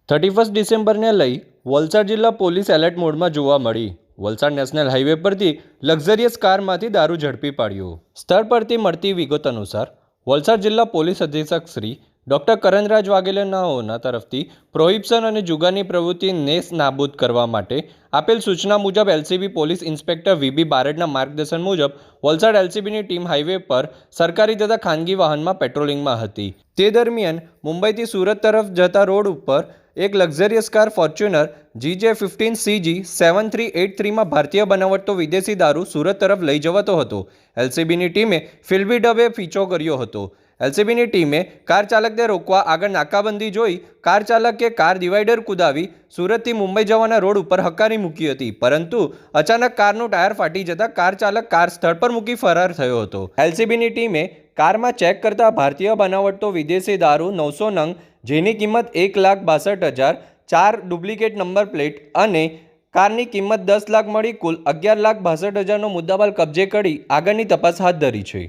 31 ડિસેમ્બરને લઈ વલસાડ જિલ્લા police alert મોડમાં જોવા મળી। વલસાડ નેશનલ હાઈવે પરથી લક્ઝરિયસ કારમાંથી દારૂ ઝડપી પાડ્યો। સ્થળ પરથી મળતી વિગત અનુસાર વલસાડ જિલ્લા પોલીસ અધિક્ષક શ્રી ડૉક્ટર કરણરાજ વાઘેલાનાઓના તરફથી પ્રોહિબિશન અને જુગારની પ્રવૃત્તિ નેસ્ત નાબૂદ કરવા માટે આપેલ સૂચના મુજબ એલસીબી પોલીસ ઇન્સ્પેક્ટર વીબી બારડના માર્ગદર્શન મુજબ વલસાડ એલસીબીની ટીમ હાઈવે પર સરકારી તથા ખાનગી વાહનમાં પેટ્રોલિંગમાં હતી। તે દરમિયાન મુંબઈથી સુરત તરફ જતા રોડ ઉપર એક લક્ઝરિયસ કાર ફોર્ચ્યુનર GJ15CG 7383માં ભારતીય બનાવટનો વિદેશી દારૂ સુરત તરફ લઈ જવાતો હતો। એલસીબીની ટીમે ફિલ્મી ઢબે પીછો કર્યો હતો। એલસીબીની ટીમે કાર ચાલકને રોકવા આગળ નાકાબંધી જોઈ કાર ચાલકે કાર ડિવાઈડર કુદાવી સુરતથી મુંબઈ જવાના રોડ ઉપર હકારી મૂકી હતી, પરંતુ અચાનક કારનું ટાયર ફાટી જતા કાર ચાલક કાર સ્થળ પર મૂકી ફરાર થયો હતો। એલસીબીની ટીમે કારમાં ચેક કરતા ભારતીય બનાવટનો વિદેશી દારૂ 900 નંગ, જેની કિંમત 1,62,000, 4 ડુપ્લિકેટ નંબર પ્લેટ અને કારની કિંમત 10 લાખ મળી કુલ 11,62,000નો મુદ્દામાલ કબજે કરી આગળની તપાસ હાથ ધરી છે।